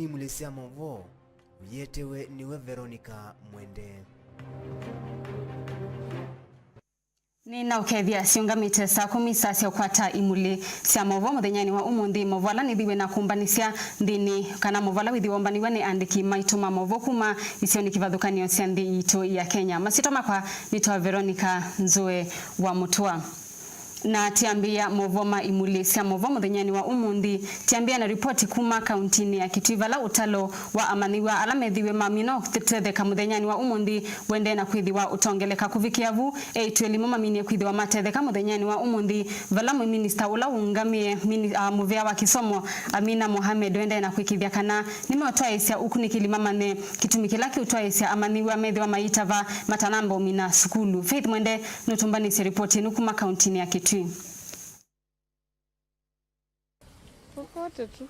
ni Imuli cia Mauvoo yetewe niwe Veronica Mwende. Nina ukethia ciungamite saa 10 saa cia kwata Imuli cia Mauvoo muthenyani wa umundi Mauvoo ni thiwe na kumbanisia ndini kana Mauvoo withi wombaniwe ni andiki maitu ma Mauvoo kuma icio ni kivathukanio cia nthi itu ya Kenya. Masito makwa nitwa Veronica Nzue wa Mutua. Na tiambia Mauvoo ma Imuli cia Mauvoo muthenyani wa umundi tiambia na ripoti kuma kauntini ya Kitui vala utalo wa amaniwa alamethiwe mamino tetetheka muthenyani wa umundi wende na kwithiwa utongeleka kuvikia vu etwelimu mamini kwithiwa matetheka muthenyani wa umundi vala mu minister ula ungamie muvea wa kisomo Amina Mohamed wende na kwikithia kana nimeotwaisia ukunikili mamane kitumikila kiutwaisia amaniwa methiwa maitava matanambo mina sukulu. Faith Mwende nutumbanisi ripoti nukuma kauntini ya Kitui. Popote tu.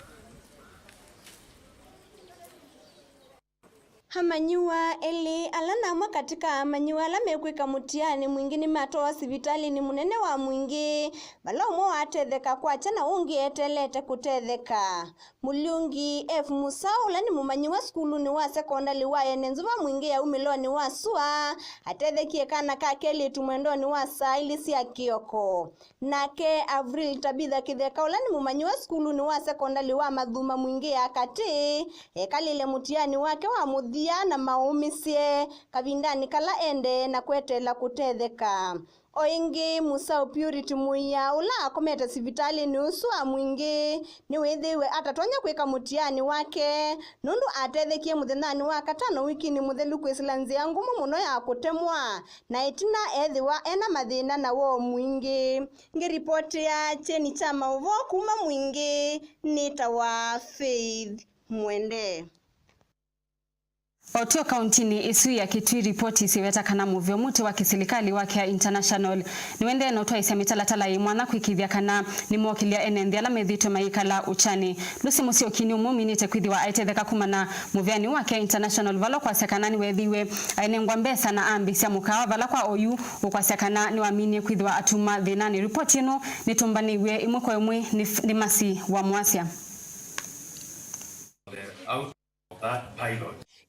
Hamanyiwa eli alana mwa katika hamanyiwa ala mekwika mutiani mwingine matoa sivitali ni munene wa mwingi bala umo watetheka kwa chana ungi etelete kutetheka Muliungi F Musaula ni mumanyiwa skulu ni wa sekondari wa enenzuva mwingi ya umiloni wa sua atethekie kana kakeli tumwendoni wa sailisi ya Kioko nake Avril Tabitha Kitheka ula ni mumanyiwa skulu ni wa sekondari wa Madhuma mwingi ya kati ekalile mutiani wake wa mudhi na maumisie kavindani kala ende na kwetela kutetheka oingi Musau Purity muya ula akomete sivitali ni usua mwingi ni withiwe atatonya kwika mutiani wake nundu atethekie muthenani wa katano wiki ni muthelu kwisilanzi ya ngumu muno ya kutemwa na itina ethiwa ena mathina na wo mwingi. Ngiripoti ya cheni cha Mauvoo kuma mwingi nitawa Faith Mwende. Otio kauntini isu ya Kitui ripoti siweta kana muvyo muti wa kisilikali wake ya international niwende na utwaisia mitalatala imwana kwikithia kana ni mwakilia enenthi ala methitwe maikala uchani Lucy Musiokini umuminite kwithiwa aitetheka kumana muvyani wake international valo kwa sekanani wethiwe ainengwa mbesa na ambi cia mukawa vala kwa oyu ukwa sekana ni waminie kwithiwa atuma thinani. Ripoti ino nitumbaniwe imwe kwa imwe ni Masi wa Mwasia.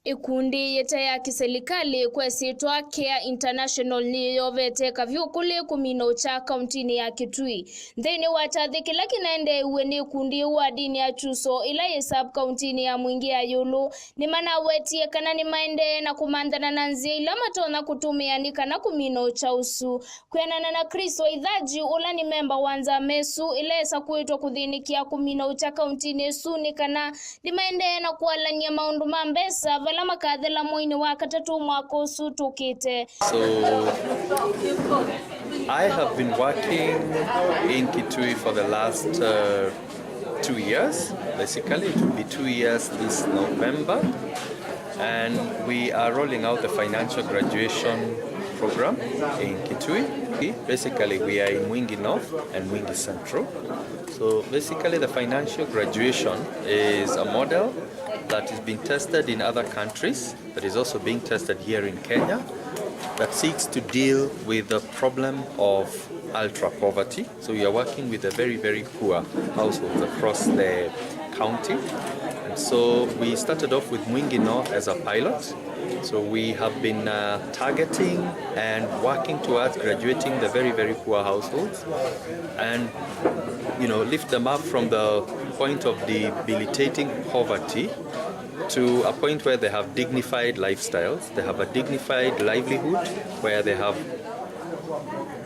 Ikundi yete ya kiserikali kwesitwa Care International ni yovete kavyukuli kumino cha kauntini ya Kitui. Ndeni watathikila kinaende uwe ni kundi wa dini ya chuso ila yesab kauntini ya mwingi ya yulu ni mana wetie kana ni maende na kumandana na nzi ila matona kutumia ni kana kumino cha usu. Kuyanana na Kristo idhaji ula ni memba wanza mesu ila yesa kuitwa kudhinikia kumino cha kauntini yesu ni kana ni maende na kualanya maundu mambesa lama kadela moini wakatatu mwako sutukite. So I have been working in Kitui for the last 2 years. Basically it will be 2 years this November, and we are rolling out the financial graduation program in Kitui. Basically we are in Mwingi North and Mwingi Central. So basically the financial graduation is a model that is being tested in other countries, that is also being tested here in Kenya, that seeks to deal with the problem of ultra poverty. So we are working with the very, very poor households across the county. And so we started off with Mwingi North as a pilot. So we have been targeting and working towards graduating the very, very poor households and, you know, lift them up from the point of debilitating poverty to a point where they have dignified lifestyles, they have a dignified livelihood, where they have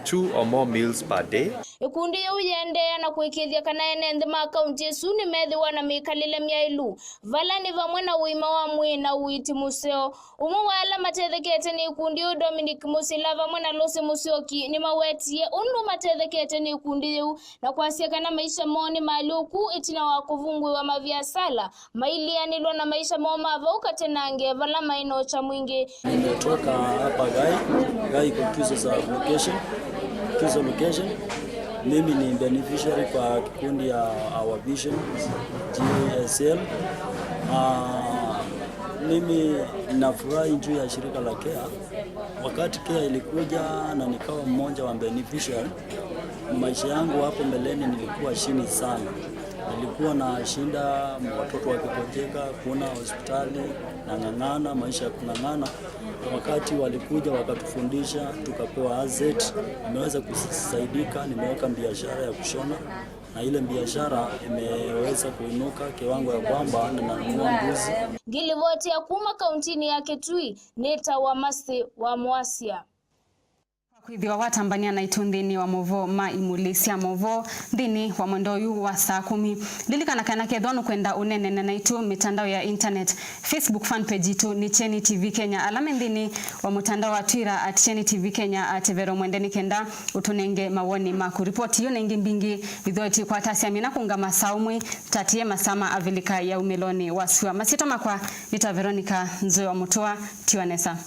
2 or more meals per day. Ikundi uyende na kuikithia kana enende ma kaunti yesu ni methiwa na mikalile myailu vala ni vamwe na uima wa mwina uiti museo umu wala matethekete ni ikundi u Dominic Musila vamwe na Lucy Musioki ni mawetie undu matethekete ni ikundi yu na kwasia kana maisha moni maluku itina wa kuvungwi wa maviasala mailianilwa na maisha moma vauka tenange vala maino cha mwingi. Nimetoka hapa Gai Kizo location. Mimi ni beneficiary kwa kikundi ya Our Vision GSL. Mimi nafurahi juu ya shirika la Care. Wakati Care ilikuja na nikawa mmoja wa beneficiary, maisha yangu hapo mbeleni nilikuwa chini sana. Nilikuwa na shinda watoto wakipojeka, kuna hospitali na ng'ang'ana, maisha ya kung'ang'ana. Wakati walikuja wakatufundisha, tukapewa asset, nimeweza kusaidika, nimeweka biashara ya kushona na ile biashara imeweza kuinuka kiwango ya kwamba ninanunua mbuzi. Gilivoti ya kuma kauntini ya Kitui neta wa masi wa Mwasia. Kwithiwa watambania na itundini wa Mauvoo ma Imuli cia Mauvoo thini wa mondoyu wa saa 10. Lilikana kana kethonu kwenda unene na itu mitandao ya internet. Facebook fan page itu ni KYENI TV Kenya. Alame thini wa mtandao wa Twitter @KYENI TV Kenya @Vero Mwende nikenda utunenge mawoni maku. Report hiyo na ingi mbingi vidhoti kwa tasia mina kunga masaumwi tatie masama avilika ya umeloni wasua. Masito makwa nita Veronica Nzoe wa Mutua Tiwanesa.